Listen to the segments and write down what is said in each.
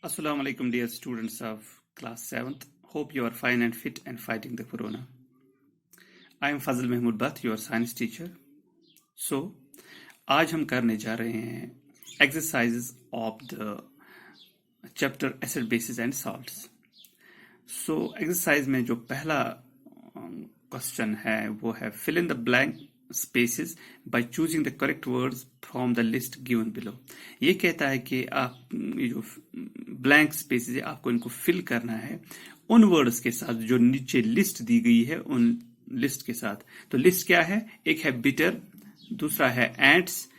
Assalamu alaikum, dear students of class 7th. Hope you are fine and fit and fighting the corona. I am Fazil Mahmood Butt, your science teacher. So, आज हम करने जा रहे हैं exercises of the chapter acid bases and salts. So, exercise में जो पहला question है वो है fill in the blank spaces by choosing the correct words from the list given below. ये कहता है कि आप ये जो ब्लैंक स्पेसेस है आपको इनको फिल करना है उन वर्ड्स के साथ जो नीचे लिस्ट दी गई है उन लिस्ट के साथ. तो लिस्ट क्या है? एक है बिटर, दूसरा है एंट्स,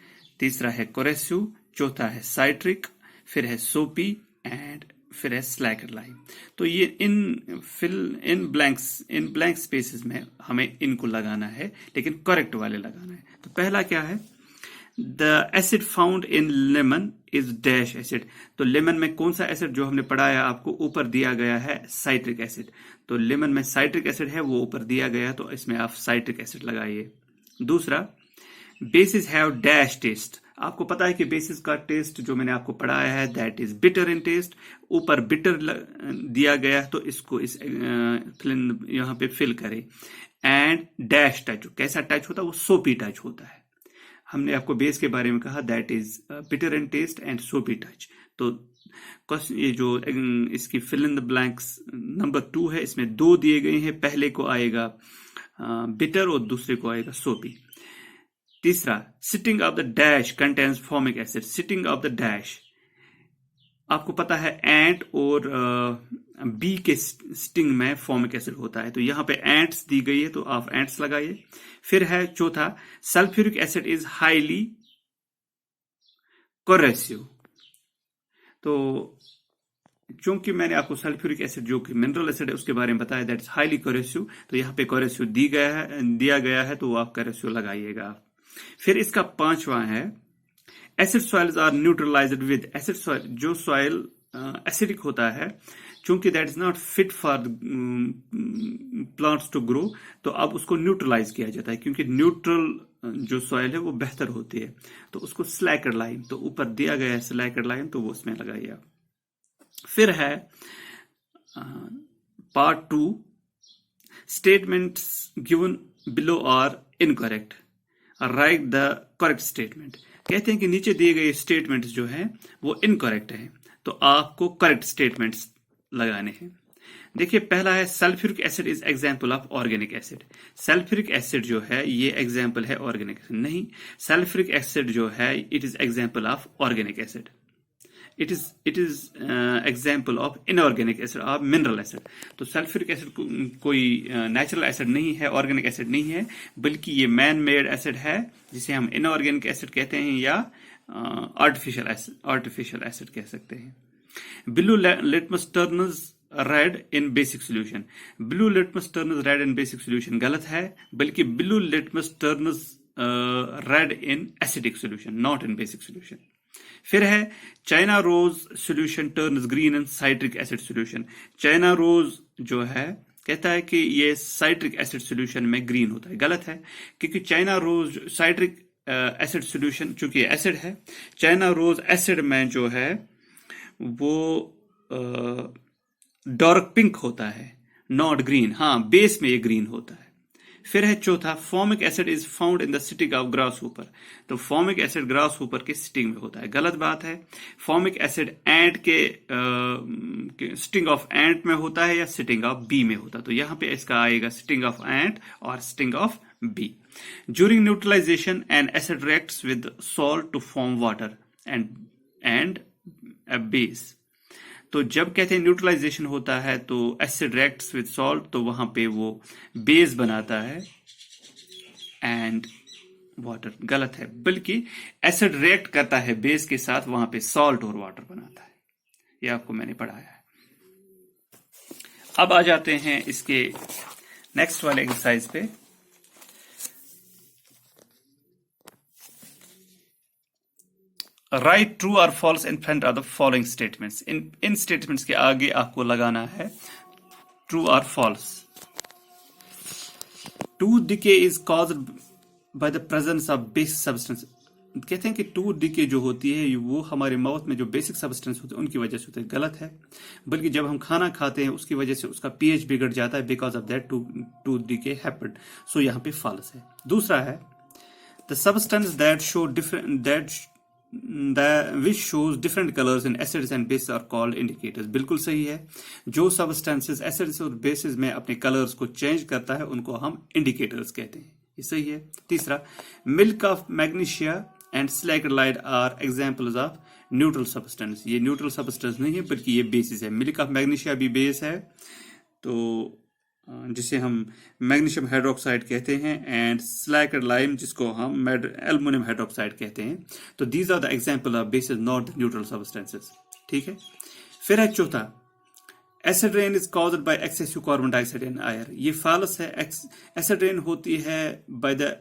तीसरा है कोरेसिव, चौथा है साइट्रिक, फिर है सोपी एंड फिर है स्लैकर लाइन. तो ये इन ब्लैंक स्पेसेस में हमें इनको लगाना है, लेकिन करेक्ट वाले लगाना है. तो पहला क्या है? The acid found in lemon is dash acid. तो लेमन में कौन सा एसिड जो हमने पढ़ाया आपको ऊपर दिया गया है? Citric acid. तो लेमन में साइट्रिक एसिड है, वो ऊपर दिया गया, तो इसमें आप साइट्रिक एसिड लगाइए. दूसरा, बेसिस हैव डैश टेस्ट. आपको पता है कि बेसिस का टेस्ट जो मैंने आपको पढ़ाया है that is bitter in taste. ऊपर बिटर दिया गया तो इसको इस यहां पे फिल करें. एंड डैश टच, कैसा टच होता है? वो सोपी टच होता है. हमने आपको बेस के बारे में कहा that is bitter in taste and soapy touch. तो ये जो इसकी fill in the blanks number 2 है, इसमें 2 दिए गए हैं. पहले को आएगा बिटर और दूसरे को आएगा सोपी. तीसरा, sitting of the dash contains formic acid. Sitting of the dash, आपको पता है एंट और बी के स्टिंग में फॉर्मिक एसिड होता है, तो यहां पे एंट्स दी गई है तो आप एंट्स लगाइए. फिर है चौथा, sulphuric acid is highly coercive. तो चूंकि मैंने आपको सल्फ्यूरिक एसिड जो कि मिनरल एसिड है उसके बारे में बताया दैट इज हाईली कोरेसिव, तो यहाँ पे कोरेसिव दिया गया है तो आप कोरेसिव लगाइएगा. फिर इसका पांचवा है, acid soils are neutralised with. Acid soil, जो सॉइल एसिडिक होता है, चूंकि that is not fit for plants to grow, तो अब उसको न्यूट्रलाइज किया जाता है, क्योंकि न्यूट्रल जो सॉइल है वो बेहतर होती है. तो उसको स्लैकर लाइन, तो ऊपर दिया गया है स्लैकर लाइन, तो वो उसमें लगाइए. फिर है part 2, statements given below are incorrect, write the correct statement. कहते हैं कि नीचे दिए गए स्टेटमेंट्स जो हैं वो इनकरेक्ट हैं, तो आपको करेक्ट स्टेटमेंट्स लगाने हैं. देखिए, पहला है sulphuric acid is example of organic acid. Sulphuric acid जो है ये एग्जाम्पल है ऑर्गेनिक एसिड नहीं. सल्फ्यूरिक एसिड जो है it is example of organic acid. It is example of inorganic acid of mineral acid. तो सल्फ्यूरिक एसिड कोई natural acid नहीं है, ऑर्गेनिक एसिड नहीं है, बल्कि ये मैन मेड एसिड है जिसे हम इनऑर्गेनिक एसिड कहते हैं या आर्टिफिशियल एसिड कह सकते हैं. Blue litmus turns red in basic solution. Blue litmus turns red in basic solution गलत है, बल्कि blue litmus turns red in acidic solution, not in basic solution. फिर है China rose solution turns green in citric acid solution. China rose जो है कहता है कि ये साइट्रिक एसिड सोल्यूशन में ग्रीन होता है. गलत है, क्योंकि China rose citric acid solution चूंकि एसिड है, चाइना रोज एसिड में जो है वो डार्क पिंक होता है, नॉट ग्रीन. हाँ, बेस में ये ग्रीन होता है. फिर है चौथा, formic acid is found in the sitting of grass Hooper. तो फॉर्मिक एसिड ग्रास हूपर के सिटिंग में होता है. गलत बात है. फॉर्मिक एसिड एंट के सिटिंग ऑफ एंट में होता है या सिटिंग ऑफ बी में होता है. तो यहां पे इसका आएगा सिटिंग ऑफ एंट और sitting of bee. During neutralisation an acid reacts with salt to form water and a base. तो जब कहते हैं न्यूट्रलाइजेशन होता है तो एसिड रिएक्ट्स विद सॉल्ट, तो वहां पे वो बेस बनाता है एंड वाटर. गलत है, बल्कि एसिड रिएक्ट करता है बेस के साथ, वहां पे सॉल्ट और वाटर बनाता है. ये आपको मैंने पढ़ाया है. अब आ जाते हैं इसके नेक्स्ट वाले एक्सरसाइज पे. राइट ट्रू और false in front of the following statements. इन स्टेटमेंट्स के आगे आपको लगाना है ट्रू और false. Tooth decay is caused by the presence of base substance. कहते हैं कि टूथ डिके जो होती है वो हमारे माउथ में जो बेसिक सब्सटेंस होते हैं उनकी वजह से होता है, गलत है। बल्कि जब हम खाना खाते हैं उसकी वजह से उसका पीएच बिगड़ जाता है, because of that tooth decay happened. So यहाँ पे फॉल्स है। दूसरा है the substance that show different which shows different colors in acids and bases are called indicators। बिल्कुल सही है। जो सब्सटेंसेस एसिड्स और बेसिस में अपने कलर्स को चेंज करता है उनको हम इंडिकेटर्स कहते हैं। ये सही है। तीसरा, milk of magnesia and slaked lime are examples of neutral substance. ये न्यूट्रल सब्सटेंस नहीं है बल्कि ये बेसिस है। मिल्क ऑफ मैग्नीशिया भी बेस है, तो जिसे हम मैग्नीशियम हाइड्रोक्साइड कहते हैं, एंड स्लैक्ड लाइम जिसको हम एल्युमिनियम हाइड्रोक्साइड कहते हैं। तो these are the example of bases not neutral substances. ठीक है। फिर है चौथा, acid rain is caused by excessive carbon dioxide in air. ये फॉल्स है। एसिड रेन होती है by the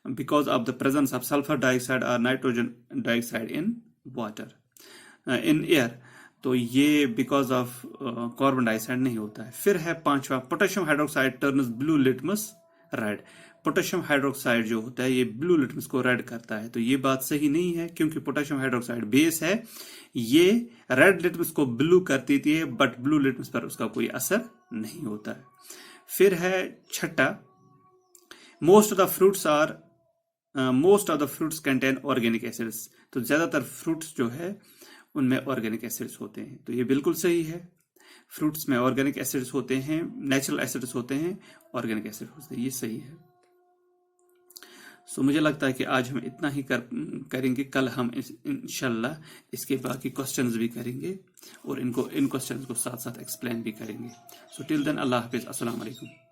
because of the presence of sulphur dioxide और nitrogen dioxide in water in air. तो ये बिकॉज ऑफ कार्बन डाइऑक्साइड नहीं होता है। फिर है पांचवा, potassium hydroxide turns blue litmus red. Potassium hydroxide जो होता है ये ब्लू लिटमस को रेड करता है। तो ये बात सही नहीं है क्योंकि पोटेशियम हाइड्रोक्साइड बेस है, ये रेड लिटमस को ब्लू कर देती है बट ब्लू लिटमस पर उसका कोई असर नहीं होता है। फिर है छठा, most of the fruits contain organic acids. तो ज्यादातर फ्रूट्स जो है उनमें ऑर्गेनिक एसिड्स होते हैं। तो ये बिल्कुल सही है। फ्रूट्स में ऑर्गेनिक एसिड्स होते हैं, नेचुरल एसिड्स होते हैं, ऑर्गेनिक एसिड होते हैं। ये सही है। सो मुझे लगता है कि आज हम इतना ही करेंगे। कल हम इंशाल्लाह इसके बाकी क्वेश्चंस भी करेंगे और इन क्वेश्चंस को साथ साथ एक्सप्लेन भी करेंगे। सो टिल देन अल्लाह हाफिज, अस्सलाम वालेकुम।